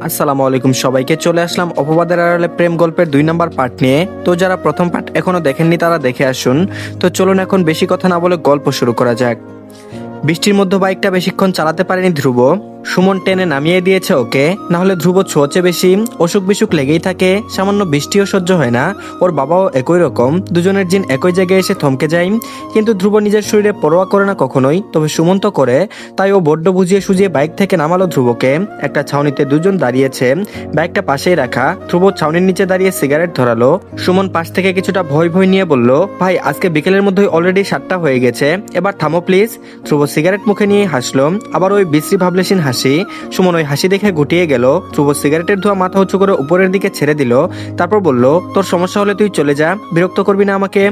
আসসালামু আলাইকুম সবাইকে, চলে আসলাম অপবাদের আড়ালে প্রেম গল্পের 2 নম্বর পার্ট নিয়ে। তো যারা প্রথম পার্ট এখনো দেখেননি তারা দেখে আসুন। তো চলুন এখন বেশি কথা না বলে গল্প শুরু করা যাক। বৃষ্টির মধ্যে বাইকটা বেশিক্ষণ চালাতে পারেনি ধ্রুব। সুমন টেনে নামিয়ে দিয়েছে ওকে, না হলে ধ্রুব ছোঁচে বেশি, অসুখ বিসুখ লেগেই থাকে, সামান্য বৃষ্টিও সহ্য হয় না। ওর বাবাও একই রকম, দুজনের জিন একই জায়গায় এসে থমকে যায়। কিন্তু ধ্রুব নিজের শরীরে পরোয়া করে না কখনোই, তবে সুমন তো করে। তাই ও বড্ড বুঝিয়ে সুজিয়ে বাইক থেকে নামালো ধ্রুবকে। একটা ছাউনিতে দুজন দাঁড়িয়েছে, বাইকটা পাশেই রাখা। ধ্রুব ছাউনির নিচে দাঁড়িয়ে সিগারেট ধরালো। সুমন পাশ থেকে কিছুটা ভয় ভয় নিয়ে বলল, ভাই আজকে বিকেলের মধ্যেই অলরেডি 7টা হয়ে গেছে, এবার থামো প্লিজ। ধ্রুব সিগারেট মুখে নিয়ে হাসলো, আবার ওই বিশ্রী ভাবলেশীন হাসি। সুমন ওই হাসি দেখে গুটিয়ে গেল। ধ্রুব সিগারেটের ধোঁয়া মাথা উঁচু করে উপরের দিকে ছেড়ে দিল, তারপর বলল, তোর সমস্যা হলে তুই চলে যা, বিরক্ত করবি না আমাকে।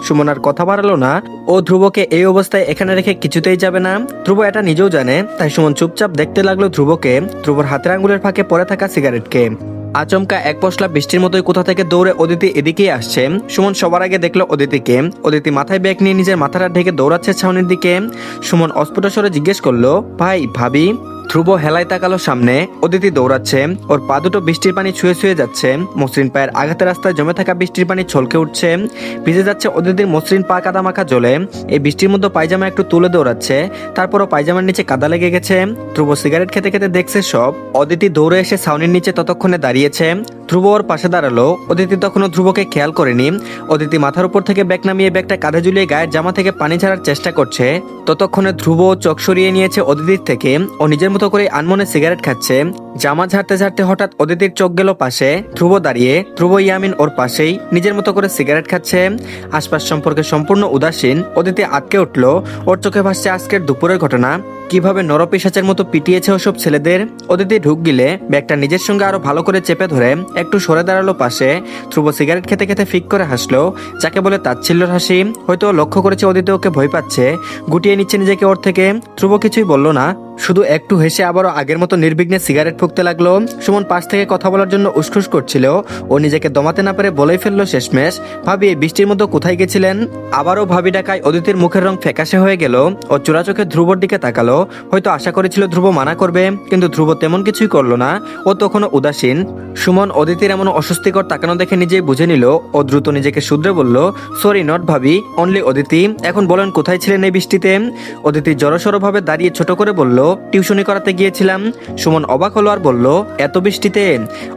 সুমন আর কথা বাড়ালো না। ও ধ্রুবকে এই অবস্থায় এখানে রেখে কিছুতেই যাবে না। ধ্রুব এটা নিজেও জানে, তাই সুমন চুপচাপ দেখতে লাগলো ধ্রুবকে, ধ্রুবর হাতের আঙ্গুলের ফাঁকে পড়ে থাকা সিগারেটকে। আচমকা এক পশলা বৃষ্টির মতোই কোথা থেকে দৌড়ে অদিতি এদিকেই আসছে। সুমন সবার আগে দেখলো অদিতিকে। অদিতি মাথায় ব্যাগ নিয়ে নিজের মাথাটা ঢেকে দৌড়াচ্ছে ছাউনির দিকে। সুমন অস্ফুট স্বরে জিজ্ঞেস করলো, ভাই ভাবি? ধ্রুব হেলায় তাকালো সামনে। অদিতি দৌড়াচ্ছে, ওর পা দুটো বৃষ্টির পানি ছুঁয়ে ছুঁয়ে যাচ্ছে। মসৃণ পায়ের আঘাতে রাস্তায় জমে থাকা বৃষ্টির পানি ছলকে উঠছে, ভিজে যাচ্ছে অদিতির মসৃণ পা, কাদা মাখা জলে। এই বৃষ্টির মধ্যে পায়জামা একটু তুলে দৌড়াচ্ছে, তারপরও পায়জামার নিচে কাদা লেগে গেছে। ধ্রুব সিগারেট খেতে খেতে দেখছে সব। অদিতি দৌড়ে এসে ছাউনির নিচে ততক্ষণে দাঁড়িয়েছে। ধ্রুব ওর পাশে দাঁড়ালো। অদিতি তখনও ধ্রুবকে খেয়াল করেনি। অদিতি মাথার উপর থেকে ব্যাগ নামিয়ে ব্যাগটা কাঁধে ঝুলিয়ে গায়ের জামা থেকে পানি ছাড়ার চেষ্টা করছে। ততক্ষণে ধ্রুব চোখ সরিয়ে নিয়েছে অদিতির থেকে। ও নিজের মতো করে আনমনে সিগারেট খাচ্ছে। জামা ঝাড়তে ঝাড়তে হঠাৎ অদিতির চোখ গেল পাশে। ধ্রুব দাঁড়িয়ে, ধ্রুব ইয়ামিন ওর পাশেই নিজের মতো করে সিগারেট খাচ্ছে, আশপাশ সম্পর্কে সম্পূর্ণ উদাসীন। অদিতি আটকে উঠল। ওর চোখে ভাসছে আজকের দুপুরের ঘটনা, কিভাবে নরপিশাচের মতো পিটিয়েছে ওসব ছেলেদের। অদিতি ঢুক গিলে ব্যাগটা নিজের সঙ্গে আরো ভালো করে চেপে ধরে একটু সরে দাঁড়ালো পাশে। ধ্রুব সিগারেট খেতে খেতে ফিক করে হাসলো, যাকে বলে তাচ্ছিল্যর হাসি। হয়তো লক্ষ্য করেছে অদিতি ওকে ভয় পাচ্ছে, গুটিয়ে নিচ্ছে নিজেকে ওর থেকে। ধ্রুব কিছুই বলল না, শুধু একটু হেসে আবারও আগের মতো নির্বিঘ্নে সিগারেট ফুঁকতে লাগলো। সুমন পাশ থেকে কথা বলার জন্য উসখুস করছিল, ও নিজেকে দমাতে না পেরে বলেই ফেললো শেষমেশ, ভাবি এই বৃষ্টির মধ্যে কোথায় গেছিলেন? আবারও ভাবি ডাকায় অদিতির মুখের রং ফ্যাকাশে হয়ে গেল। ও চোরা চোখে ধ্রুবর দিকে তাকালো। হয়তো আশা করেছিল ধ্রুব মানা করবে, কিন্তু ধ্রুব তেমন কিছুই করলো না। ও তখনও উদাসীন। সুমন অদিতির এমন অস্বস্তিকর তাকানো দেখে নিজেই বুঝে নিল। ও দ্রুত নিজেকে শুধরে বলল, সরি নট ভাবি, অনলি অদিতি। এখন বলেন কোথায় ছিলেন এই বৃষ্টিতে? অদিতি জড়সড় ভাবে দাঁড়িয়ে ছোট করে বলল, টিউশনি করাতে গিয়েছিলাম। সুমন অবাক হলো আর বলল, এত বৃষ্টিতে?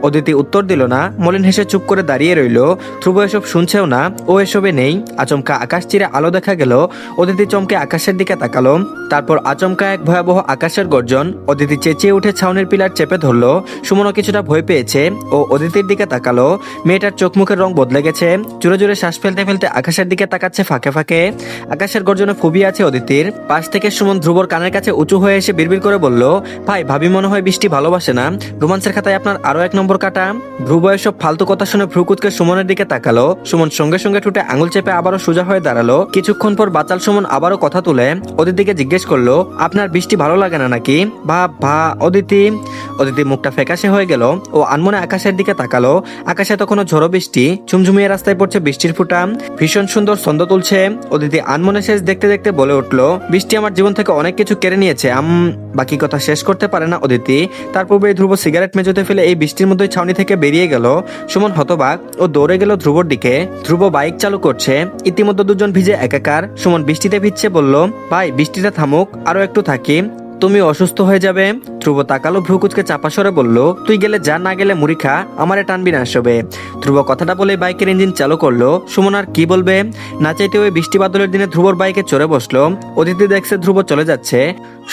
অদিতি উত্তর দিল না, মলিন হেসে চুপ করে দাঁড়িয়ে রইল। ধ্রুব এসব শুনছেও না, ও এসবে নেই। আচমকা আকাশ চিরে আলো দেখা গেল। অদিতি চমকে আকাশের দিকে তাকালো, তারপর আচমকা এক ভয়াবহ আকাশের গর্জন। অদিতি চেঁচিয়ে উঠে ছাউনির পিলার চেপে ধরলো। সুমনও কিছুটা ভয় পেয়েছে, ও অদিতির দিকে তাকালো। মেয়েটার চোখ মুখের রং বদলে গেছে, জোরে জোরে শ্বাস ফেলতে ফেলতে আকাশের দিকে তাকাচ্ছে ফাঁকে ফাঁকে। আকাশের গর্জনে ফুবিয়ে আছে অদিতির। পাশ থেকে সুমন ধ্রুবর কানের কাছে উঁচু হয়ে এসে বিড়বিড় করে বলল, ভাই ভাবি মনে হয় বৃষ্টি ভালোবাসে না, রোমান্সের খাতায় আপনার আরো 1 নম্বর কাটা। ধ্রুব এসব ফালতু কথা শুনে ভ্রুকুচকে সুমনের দিকে তাকালো। সুমন সঙ্গে সঙ্গে ঠুটে আঙুল চেপে আবারও সোজা হয়ে দাঁড়ালো। কিছুক্ষণ পর বাচাল সুমন আবারও কথা তুলে অদিতিকে জিজ্ঞেস করলো, আপনার বৃষ্টি ভালো লাগে না নাকি? ভা অদিতি। অদিতি মুখটা ফ্যাকাশে হয়ে গেল। ও আনমনে আকাশের দিকে তাকালো। আকাশে তখনও ঝড়ো বৃষ্টি, ঝুমঝুমিয়ে রাস্তায় পড়ছে বৃষ্টির ফুটা, ভীষণ সুন্দর ছন্দ তুলছে। অদিতি আনমনে শেষ দেখতে দেখতে বলে উঠলো, বৃষ্টি আমার জীবন থেকে অনেক কিছু কেড়ে নিয়েছে। বাকি কথা শেষ করতে পারে না অদিতি। তার পূর্বে ধ্রুব সিগারেট মেঝেতে ফেলে এই বৃষ্টির মধ্যে ছাউনি থেকে বেরিয়ে গেল। সুমন হতবাক, ও দৌড়ে গেল ধ্রুবর দিকে। ধ্রুব বাইক চালু করছে, ইতিমধ্যে দুজন ভিজে একাকার। সুমন বৃষ্টিতে ভিজছে, বলল, ভাই বৃষ্টিটা থামুক, আরো একটু থাকি, তুমি অসুস্থ হয়ে যাবে। ধ্রুব তাকালো, ভ্রুকুচকে চাপা সরে বলল, তুই গেলে যা, না গেলে মুড়ি খা, আমারে টানবি না সবে। ধ্রুব কথাটা বলে বাইকের ইঞ্জিন চালু করলো। সুমন আর কি বলবে, না চাইতে ওই বৃষ্টি বাদলের দিনে ধ্রুবর বাইকে চড়ে বসলো। অদিতি দেখছে ধ্রুব চলে যাচ্ছে,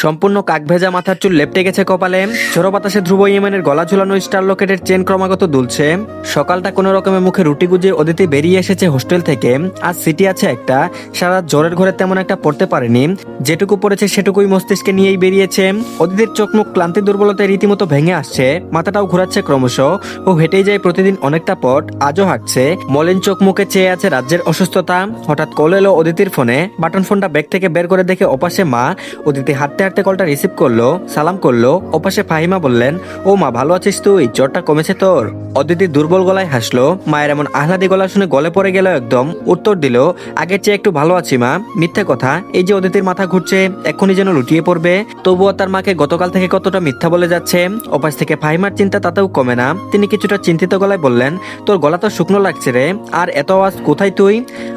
সম্পূর্ণ কাক ভেজা মাথার চুল লেপটে গেছে কপালে। ঝোড়ো বাতাসে ধ্রুব ইয়েমেনের গলা ঝুলানো স্টার লকেটের চেন ক্রমাগত দুলছে। সকালটা কোনো রকমে মুখে রুটি গুজে অদিতি বেরিয়ে এসেছে হোস্টেল থেকে। আজ সিটি আছে একটা, সারা জ্বরের ঘরে তেমন একটা পড়তে পারেনি, যেটুকু পড়েছে সেটুকুই মস্তিষ্কে নিয়েই বেরিয়েছে। অদিতির চোখ মুখ ক্লান্তি দুর্বলতায় রীতিমতো ভেঙে আসছে, মাথাটাও ঘোরাচ্ছে ক্রমশ। ও হেঁটেই যায় প্রতিদিন অনেকটা পথ, আজও হাঁটছে। মলিন চোখ মুখে চেয়ে আছে রাজ্যের অসুস্থতা। হঠাৎ কল এলো অদিতির ফোনে। বাটন ফোনটা ব্যাগ থেকে বের করে দেখে ওপাশে মা। অদিতি হাঁটতে হাঁটতে কলটা রিসিভ করলো, সালাম করলো। ওপাশে ফাহিমা বললেন, ও মা ভালো আছিস তুই? জ্বরটা কমেছে তোর? অদিতি দুর্বল গলায় হাসলো। মায়ের এমন আহ্লাদি গলা শুনে গলে পড়ে গেল একদম। উত্তর দিল, আগের চেয়ে একটু ভালো আছি মা। মিথ্যে কথা, এই যে অদিতির মাথা ঘুরছে, এক্ষুনি যেন লুটিয়ে পড়বে। তবুও তার মাকে গতকাল থেকে কতটা মিথ্যা বলে যাচ্ছে। ওপাশ থেকে ফাহিমার চিন্তা তাতেও কমে না। তিনি কিছুটা চিন্তিত গলায় বললেন, তোর গলা তো শুকনো লাগছে রে, আর এত আওয়াজ কোথায় তুই?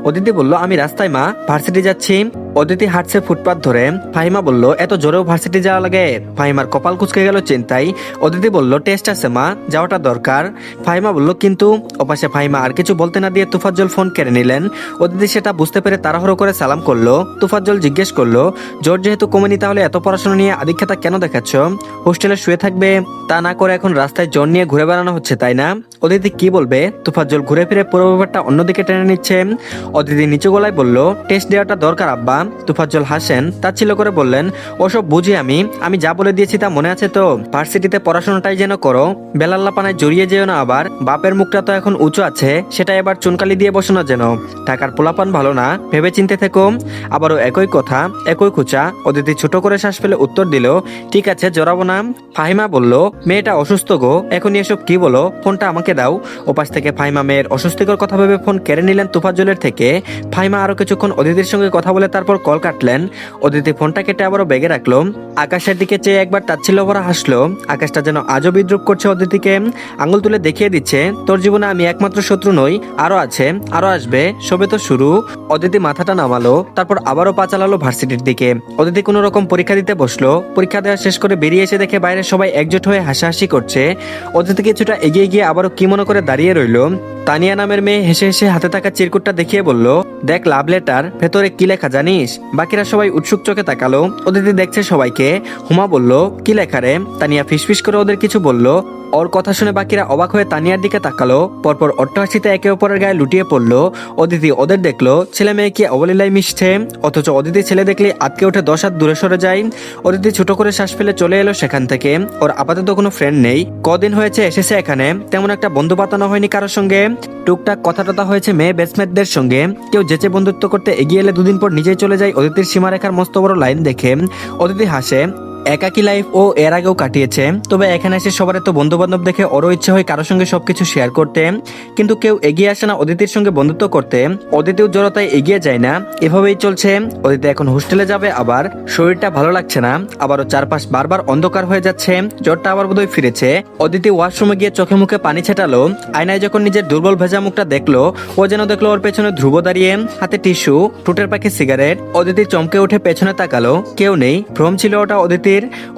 অদিতি বলল, আমি রাস্তায় মা, ভার্সিটি যাচ্ছি। অদিতি হাঁটছে ফুটপাত ধরে। ফাহিমা বলল, এত জোরেও ভার্সিটি যাওয়া লাগে? ফাহিমার কপাল কুঁচকে গেল চিন্তায়। অদিতি বলল, টেস্ট আছে মা, যাওয়াটা দরকার। ফাহিমা বলল, কিন্তু। ওপাশে ফাহিমা আর কিছু বলতে না দিয়ে তুফাজ্জল ফোন কেড়ে নিলেন। অদিতি সেটা বুঝতে পেরে তাড়াহুড়ো করে সালাম করলো। তুফাজ্জল জিজ্ঞেস করলো, জ্বর যেহেতু কমেনি তাহলে এত পড়াশোনা নিয়ে আদিক্ষেতা কেন দেখাচ্ছ? হোস্টেলে শুয়ে থাকবে, তা না করে এখন রাস্তায় জ্বর নিয়ে ঘুরে বেড়ানো হচ্ছে, তাই না? অদিতি কি বলবে? তুফাজ্জল ঘুরে ফিরে পুরো ব্যাপারটা অন্যদিকে টেনে নিচ্ছে। অদিতি নিচু গলায় বলল, টেস্ট দেওয়াটা দরকার আব্বা। তুফাজ্জল হাসেন, তাচ্ছিল্য করে বললেন, ওসব বুঝি আমি যা বলে দিয়েছি তা মনে আছে তো? ভার্সিটিতে পড়াশোনাটাই যেন করো, বেলাল্লা পানায় জড়িয়ে যেও না আবার। বাপের মুখটা তো এখন উঁচু আছে, সেটা এবার চুনকালি দিয়ে বসো না যেন। টাকার পোলাপান ভালো না, ভেবে চিনতে থেকো। আবারও একই কথা, একই খুচা। অদিতি ছোট করে শ্বাস ফেলে উত্তর দিল, ঠিক আছে, জড়াবো না। ফাহিমা বলল, মেয়েটা অসুস্থ গো, এখনই এসব কি বলো? ফোনটা আমাকে দাও। ওপাশ থেকে ফাহিমা মেয়ের অস্বস্তিকর কথা ভেবে ফোন কেড়ে নিলেন তুফাজ্জলের থেকে। ফাহিমা আরো কিছুক্ষণ অদিতির সঙ্গে কথা বলে তারপর কল কাটলেন। অদিতি ফোনটা কেটে আবারও ব্যাগে রাখলো। আকাশের দিকে চেয়ে একবার তাচ্ছিল্য ভরা হাসলো। আকাশটা যেন আজও বিদ্রুপ করছে অদিতিকে, আঙুল তুলে দেখিয়ে দিচ্ছে, তোর জীবনে আমি একমাত্র শত্রু নই, আরো আছে, আরো আসবে, সবে তো শুরু। অদিতি মাথাটা নামালো, তারপর আবারও পা চালালো ভার্সিটির দিকে। অদিতি কোনো রকম পরীক্ষা দিতে বসলো। পরীক্ষা দেওয়া শেষ করে বেরিয়ে এসে দেখে বাইরে সবাই একজোট হয়ে হাসাহাসি করছে। অদিতি কিছুটা এগিয়ে গিয়ে আবারও কি মনে করে দাঁড়িয়ে রইলো। তানিয়া নামের মেয়ে হেসে হেসে হাতে থাকা চিরকুটটা দেখিয়ে বলল, দেখ লাভ লেটার, ভেতরে কি লেখা জানিস? বাকিরা সবাই উৎসুক চোখে তাকালো। অদিতি দেখছে সবাইকে। হুমা বলল, কি লেখা রে? তানিয়া ফিসফিস করে ওদের কিছু বলল। ওর কথা শুনে বাকিরা অবাক হয়ে তানিয়ার দিকে তাকালো। পরপর অট্টহাসিতে একে অপরের গায়ে লুটিয়ে পড়লো। অদিতি ওদের দেখলো ছেলে মেয়ে কি অবলীলায় মিশছে, অথচ অদিতি ছেলে দেখলে আটকে উঠে 10 হাত দূরে সরে যায়। অদিতি ছোট করে শ্বাস ফেলে চলে এলো সেখান থেকে। ওর আপাতত কোনো ফ্রেন্ড নেই, কদিন হয়েছে এসেছে এখানে, তেমন একটা বন্ধু পাতানো হয়নি কারোর সঙ্গে। টুকটাক কথা টথা হয়েছে মেয়ে বেসমেটদের সঙ্গে। কেউ যেচে বন্ধুত্ব করতে এগিয়ে এলে দুদিন পর নিজেই চলে যায় অদিতির সীমারেখার মস্ত বড় লাইন দেখে। অদিতি হাসে, একাকী লাইফ ও এর আগেও কাটিয়েছে, তবে এখানে এসে সবার এত বন্ধু বান্ধব দেখে ওরও ইচ্ছে হয় কারোর সঙ্গে সবকিছু শেয়ার করতে, কিন্তু কেউ এগিয়ে আসে না অদিতির সঙ্গে বন্ধুত্ব করতে। অদিতিও জড়তায় এগিয়ে যায় না, এভাবেই চলছে। অদিতি এখন হোস্টেলে যাবে, আবার শরীরটা ভালো লাগছে না, আবারও চারপাশ বারবার অন্ধকার হয়ে যাচ্ছে, জ্বরটা আবার বোধহয় ফিরেছে। অদিতি ওয়াশরুমে গিয়ে চোখে মুখে পানি ছেটালো। আয়নায় যখন নিজের দুর্বল ভেজা মুখটা দেখলো, ও যেন দেখলো ওর পেছনে ধ্রুব দাঁড়িয়ে, হাতে টিস্যু, টুটের পাখি সিগারেট। অদিতি চমকে উঠে পেছনে তাকালো, কেউ নেই। ভ্রম ছিল ওটা অদিতি।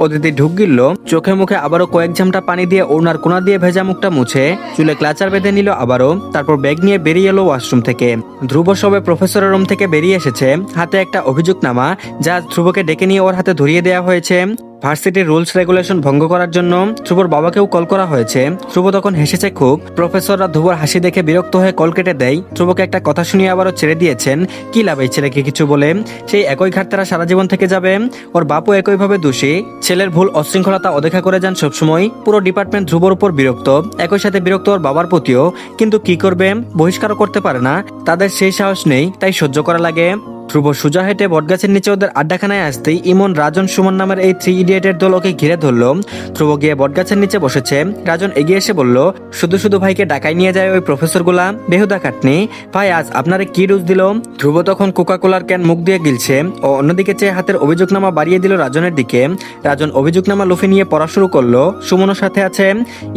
অদিতি ঢুক গিলল, চোখে মুখে আবারও কয়েক ঝামটা পানি দিয়ে ওনার কোনা দিয়ে ভেজা মুখটা মুছে চুলে ক্লাচার বেঁধে নিল আবারও। তারপর ব্যাগ নিয়ে বেরিয়ে এলো ওয়াশরুম থেকে। ধ্রুব সবে প্রফেসরের রুম থেকে বেরিয়ে এসেছে, হাতে একটা অভিযোগনামা, যা ধ্রুবকে ডেকে নিয়ে ওর হাতে ধরিয়ে দেওয়া হয়েছে। ভার্সিটির রুলস রেগুলেশন ভঙ্গ করার জন্য ধ্রুবর বাবাকেও কল করা হয়েছে। ধ্রুব তখন হেসেছে খুব। প্রফেসররা ধ্রুবর হাসি দেখে বিরক্ত হয়ে কল কেটে দেয়। ধ্রুবকে একটা কথা শুনিয়ে আবারও ছেড়ে দিয়েছেন। কি লাভ এই ছেলেকে কিছু বলে, সেই একই ঘাট তারা সারা জীবন থেকে যাবে। ওর বাপও একইভাবে দোষী, ছেলের ভুল অশৃঙ্খলতা অদেখা করে যান সবসময়। পুরো ডিপার্টমেন্ট ধ্রুবর উপর বিরক্ত, একই সাথে বিরক্ত ওর বাবার প্রতিও। কিন্তু কি করবে, বহিষ্কারও করতে পারে না, তাদের সেই সাহস নেই, তাই সহ্য করা লাগে। ধ্রুব সোজা হেঁটে বটগাছের নিচে ওদের আড্ডাখানায় আসতেই ইমন, রাজন, সুমন নামের এই 3 ইডিয়েটের দল ওকে ঘিরে ধরলো। ধ্রুব গিয়ে বটগাছের নিচে বসেছে। রাজন এগিয়ে এসে বলল, শুধু শুধু ভাইকে ডাকাই নিয়ে যায় ওই প্রফেসরগুলা, বেহুদা খাটনি। ভাই আজ আপনারে কি ডোজ দিল? ধ্রুব তখন কোকাকোলার ক্যান মুখ দিয়ে গিলছে ও অন্যদিকে চেয়ে হাতের অভিযোগনামা বাড়িয়ে দিল রাজনের দিকে। রাজন অভিযোগনামা লুফে নিয়ে পড়া শুরু করলো। সুমনও সাথে আছে।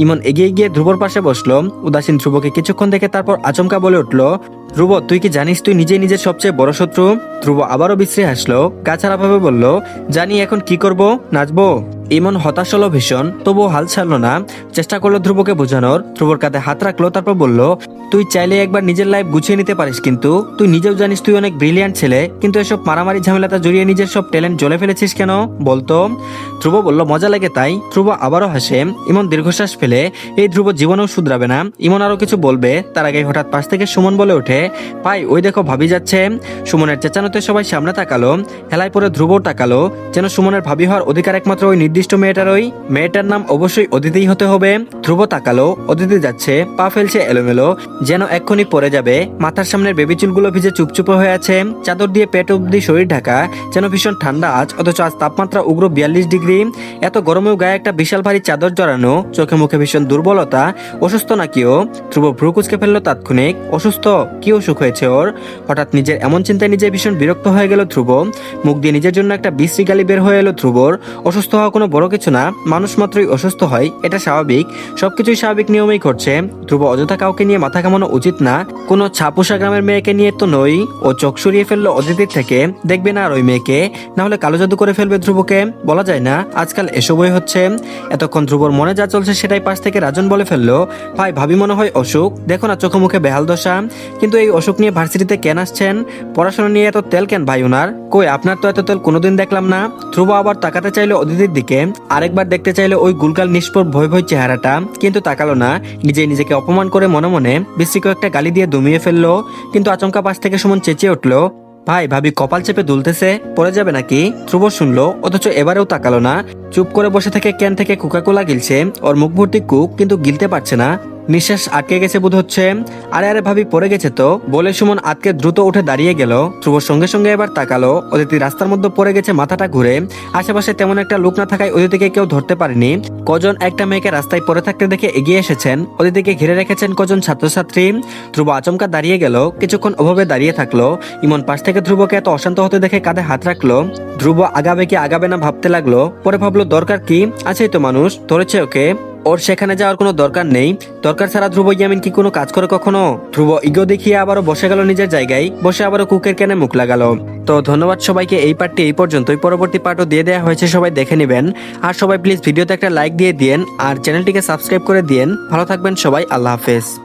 ইমন এগিয়ে গিয়ে ধ্রুবর পাশে বসলো। উদাসীন ধ্রুবকে কিছুক্ষণ দেখে তারপর আচমকা বলে উঠলো, ধ্রুব তুই কি জানিস তুই নিজে নিজের সবচেয়ে বড় শত্রু? ধ্রুব আবারও বিশ্রী হাসলো, গাছাড়া ভাবে বলল, জানি, এখন কি করব, নাচবো? ইমন হতাশ হলো ভীষণ, তবুও হাল ছাড়লো না। চেষ্টা করলো ধ্রুবকে বোঝানোর। ধ্রুবর কাঁধে হাত রাখলো, তারপর বলল, তুই চাইলে একবার নিজের লাইফ গুছিয়ে নিতে পারিস, কিন্তু তুই নিজেও জানিস তুই অনেক ব্রিলিয়ান্ট ছেলে, কিন্তু এসব মারামারি ঝামেলাটা জড়িয়ে নিজের সব ট্যালেন্ট জ্বলে ফেলেছিস কেন বলতো? ধ্রুব বলল, মজা লাগে তাই। ধ্রুব আবারও হাসে। ইমন দীর্ঘশ্বাস ফেলে, এই ধ্রুব জীবনেও শুধরাবে না। ইমন আরো কিছু বলবে, তার আগে হঠাৎ পাশ থেকে সুমন বলে ওঠে, ভাই ওই দেখো ভাবি যাচ্ছে। সুমনের চেঁচানোতে সবাই সামনে তাকালো। হেলায় পরে ধ্রুবও তাকালো, যেন সুমনের ভাবি হওয়ার অধিকার একমাত্র ওই নির্দিষ্ট মেয়েটারই। মেয়েটার নাম অবশ্যই অদিতিই হতে হবে। ধ্রুব তাকালো, অদিতি যাচ্ছে, পা ফেলছে এলোমেলো, যেন এক্ষুনি পড়ে যাবে। মাথার সামনের বেবি চুলগুলো ভিজে চুপচুপে হয়ে আছে, চাদর দিয়ে পেট অব্দি শরীর ঢাকা, যেন ভীষণ ঠান্ডা আজ, অথচ আজ তাপমাত্রা উগ্র 42 ডিগ্রি। এত গরমেও গায়ে একটা বিশাল ভারী চাদর জড়ানো, চোখে মুখে ভীষণ দুর্বলতা। অসুস্থ নাকিও? ধ্রুব ভ্রু কুচকে ফেললো তাৎক্ষণিক। অসুস্থ? কি অসুখ হয়েছে ওর। হঠাৎ নিজের এমন চিন্তায় নিজে ভীষণ বিরক্ত হয়ে গেল ধ্রুব। মুখ দিয়ে নিজের জন্য একটা বিশ্রী গালি বের হয়ে এলো ধ্রুবর। অসুস্থ হওয়া কোনো বড় কিছু না, মানুষ মাত্রই অসুস্থ হয়, এটা স্বাভাবিক, সবকিছুই স্বাভাবিক নিয়মেই ঘটছে। ধ্রুব অযথা কাউকে নিয়ে মাথা ঘামানো উচিত না, কোনো ছাপোষা গ্রামের মেয়েকে নিয়ে তো নই। ও চোখ সরিয়ে ফেললো অদিতির থেকে, দেখবে না আর ওই মেয়েকে, না হলে কালো জাদু করে ফেলবে ধ্রুবকে, বলা যায় না, আজকাল এসবই হচ্ছে। এতক্ষণ ধ্রুবর মনে যা চলছে সেটাই পাশ থেকে রাজন বলে ফেললো, ভাই ভাবি মনে হয় অসুখ, দেখো না চোখে মুখে বেহাল দশা, কিন্তু এই অসুখ নিয়ে ভার্সিটিতে কেন আসছেন, পড়াশোনা নিয়ে এত তেল কেন ভাই ওনার, কই আপনার তো এত তেল কোনোদিন দেখলাম না। ধ্রুব আবার তাকাতে চাইলো অদিতির দিকে, আরেকবার দেখতে চাইলো ওই গুলগাল নিষ্পর ভয় ভয় চেহারাটা, কিন্তু তাকালো না। নিজেকে অপমান করে মনে মনে বিশ্রীকে একটা গালি দিয়ে দমিয়ে ফেললো। কিন্তু আচমকা পাশ থেকে সুমন চেঁচিয়ে উঠলো, ভাই ভাবি কপাল চেপে দুলতেছে, পড়ে যাবে নাকি। ধ্রুব শুনলো, অথচ এবারেও তাকালো না, চুপ করে বসে থেকে ক্যান থেকে কোকাকোলা গিলছে। ওর মুখ ভর্তি কুক, কিন্তু গিলতে পারছে না, নিঃশ্বাস আটকে গেছে বোধ হচ্ছে। আরে আরে ভাবি পড়ে গেছে তো, বলে সুমন আতকে দ্রুত উঠে দাঁড়িয়ে গেল। ধ্রুবর সঙ্গে সঙ্গে এবার তাকালো, অদিতি রাস্তার মধ্যে পড়ে গেছে, মাথাটা ঘুরে। আশেপাশে তেমন একটা লোক না থাকায় অদিতিকে কেউ ধরতে পারেনি। কজন একটা মেয়েকে রাস্তায় পড়ে থাকতে দেখে এগিয়ে এসেছেন, অদিতিকে ঘিরে রেখেছেন কজন ছাত্রছাত্রী। ধ্রুব আচমকা দাঁড়িয়ে গেল, কিছুক্ষণ ওভাবে দাঁড়িয়ে থাকলো। ইমন পাশ থেকে ধ্রুবকে এত অশান্ত হতে দেখে কাঁধে হাত রাখলো। ধ্রুব আগাবে কি আগাবে না ভাবতে লাগলো, পরে ভাবলো দরকার কি, আছেই তো মানুষ, ধরেছে ওকে, ওর সেখানে যাওয়ার কোনো দরকার নেই। দরকার ছাড়া ধ্রুব ইয়ামিন কি কোনো কাজ করে কখনো। ধ্রুব ইগো দেখিয়ে আবারও বসে গেল নিজের জায়গায়, বসে আবারও কুকের ক্যানে মুখ লাগালো। তো ধন্যবাদ সবাইকে, এই পার্টটি এই পর্যন্তই, পরবর্তী পার্টও দিয়ে দেওয়া হয়েছে, সবাই দেখে নেবেন। আর সবাই প্লিজ ভিডিওতে একটা লাইক দিয়ে দিন, আর চ্যানেলটিকে সাবস্ক্রাইব করে দিন। ভালো থাকবেন সবাই, আল্লাহ হাফেজ।